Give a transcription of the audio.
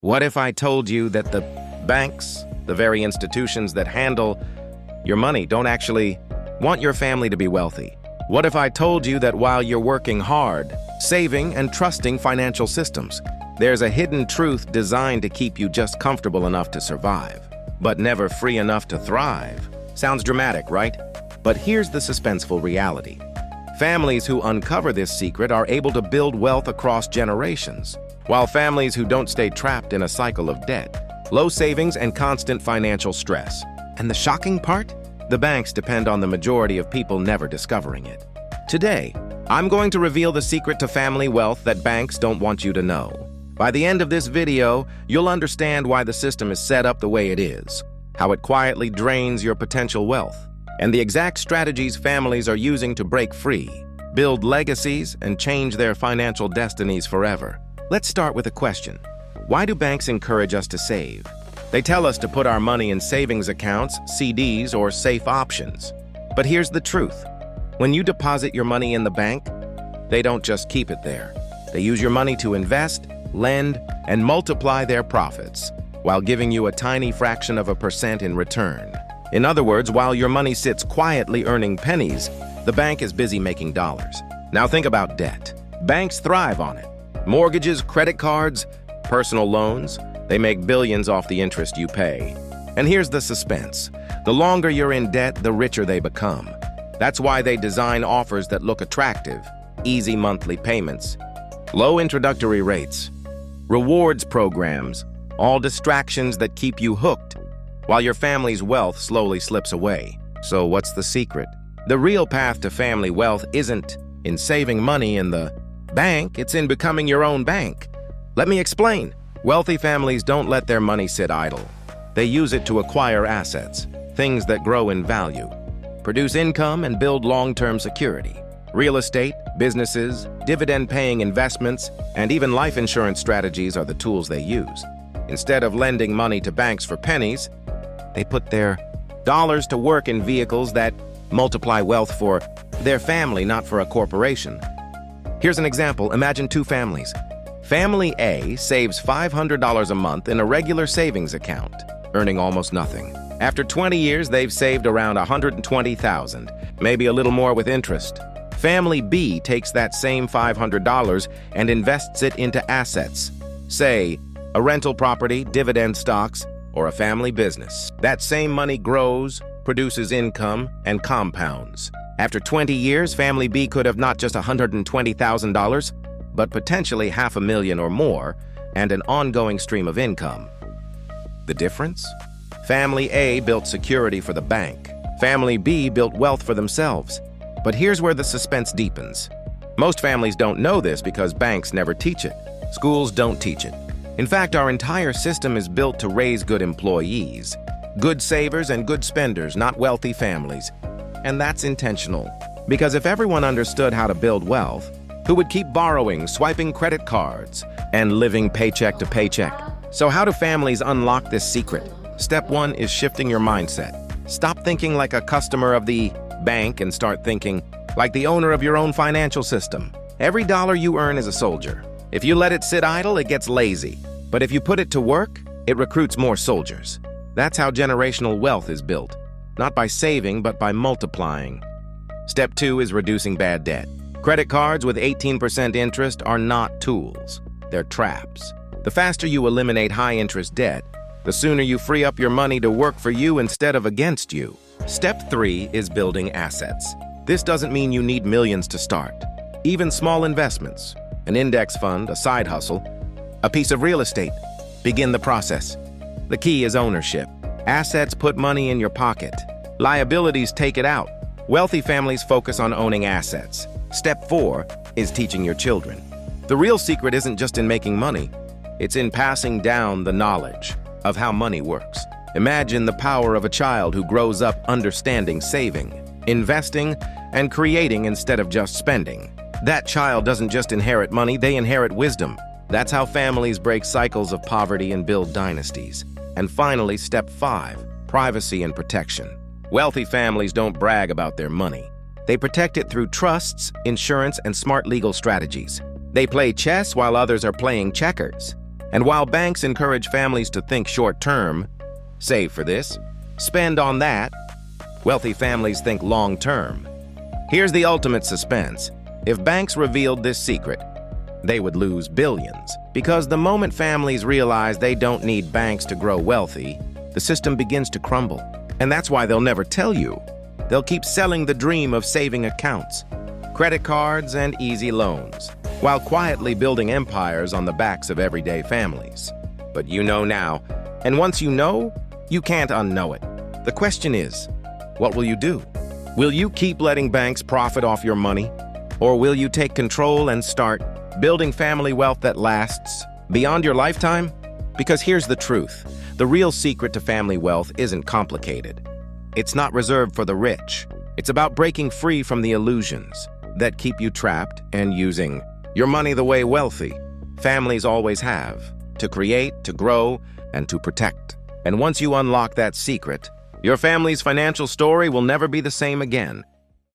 What if I told you that the banks, the very institutions that handle your money, don't actually want your family to be wealthy? What if I told you that while you're working hard, saving and trusting financial systems, there's a hidden truth designed to keep you just comfortable enough to survive, but never free enough to thrive? Sounds dramatic, right? But here's the suspenseful reality. Families who uncover this secret are able to build wealth across generations, while families who don't stay trapped in a cycle of debt, low savings, and constant financial stress. And the shocking part? The banks depend on the majority of people never discovering it. Today, I'm going to reveal the secret to family wealth that banks don't want you to know. By the end of this video, you'll understand why the system is set up the way it is, how it quietly drains your potential wealth, and the exact strategies families are using to break free, build legacies, and change their financial destinies forever. Let's start with a question. Why do banks encourage us to save? They tell us to put our money in savings accounts, CDs, or safe options. But here's the truth. When you deposit your money in the bank, they don't just keep it there. They use your money to invest, lend, and multiply their profits, while giving you a tiny fraction of a percent in return. In other words, while your money sits quietly earning pennies, the bank is busy making dollars. Now think about debt. Banks thrive on it. Mortgages, credit cards, personal loans, they make billions off the interest you pay. And here's the suspense. The longer you're in debt, the richer they become. That's why they design offers that look attractive, easy monthly payments, low introductory rates, rewards programs, all distractions that keep you hooked, while your family's wealth slowly slips away. So what's the secret? The real path to family wealth isn't in saving money in the bank, it's in becoming your own bank. Let me explain. Wealthy families don't let their money sit idle. They use it to acquire assets, things that grow in value, produce income, and build long-term security. Real estate, businesses, dividend-paying investments, and even life insurance strategies are the tools they use. Instead of lending money to banks for pennies, they put their dollars to work in vehicles that multiply wealth for their family, not for a corporation. Here's an example. Imagine two families. Family A saves $500 a month in a regular savings account, earning almost nothing. After 20 years, they've saved around $120,000, maybe a little more with interest. Family B takes that same $500 and invests it into assets, say, a rental property, dividend stocks, or a family business. That same money grows, produces income, and compounds. After 20 years, Family B could have not just $120,000, but potentially $500,000 or more, and an ongoing stream of income. The difference? Family A built security for the bank. Family B built wealth for themselves. But here's where the suspense deepens. Most families don't know this because banks never teach it. Schools don't teach it. In fact, our entire system is built to raise good employees, good savers and good spenders, not wealthy families. And that's intentional. Because if everyone understood how to build wealth, who would keep borrowing, swiping credit cards, and living paycheck to paycheck? So how do families unlock this secret? Step 1 is shifting your mindset. Stop thinking like a customer of the bank and start thinking like the owner of your own financial system. Every dollar you earn is a soldier. If you let it sit idle, it gets lazy. But if you put it to work, it recruits more soldiers. That's how generational wealth is built. Not by saving, but by multiplying. Step 2 is reducing bad debt. Credit cards with 18% interest are not tools. They're traps. The faster you eliminate high-interest debt, the sooner you free up your money to work for you instead of against you. Step 3 is building assets. This doesn't mean you need millions to start. Even small investments, an index fund, a side hustle, a piece of real estate, begin the process. The key is ownership. Assets put money in your pocket. Liabilities take it out. Wealthy families focus on owning assets. Step 4 is teaching your children. The real secret isn't just in making money. It's in passing down the knowledge of how money works. Imagine the power of a child who grows up understanding saving, investing, and creating instead of just spending. That child doesn't just inherit money, they inherit wisdom. That's how families break cycles of poverty and build dynasties. And finally, step 5, privacy and protection. Wealthy families don't brag about their money. They protect it through trusts, insurance, and smart legal strategies. They play chess while others are playing checkers. And while banks encourage families to think short-term, save for this, spend on that, wealthy families think long-term. Here's the ultimate suspense. If banks revealed this secret, they would lose billions. Because the moment families realize they don't need banks to grow wealthy, the system begins to crumble. And that's why they'll never tell you. They'll keep selling the dream of saving accounts, credit cards, and easy loans, while quietly building empires on the backs of everyday families. But you know now, and once you know, you can't unknow it. The question is, what will you do? Will you keep letting banks profit off your money? Or will you take control and start building family wealth that lasts beyond your lifetime? Because here's the truth. The real secret to family wealth isn't complicated. It's not reserved for the rich. It's about breaking free from the illusions that keep you trapped and using your money the way wealthy families always have, to create, to grow, and to protect. And once you unlock that secret, your family's financial story will never be the same again.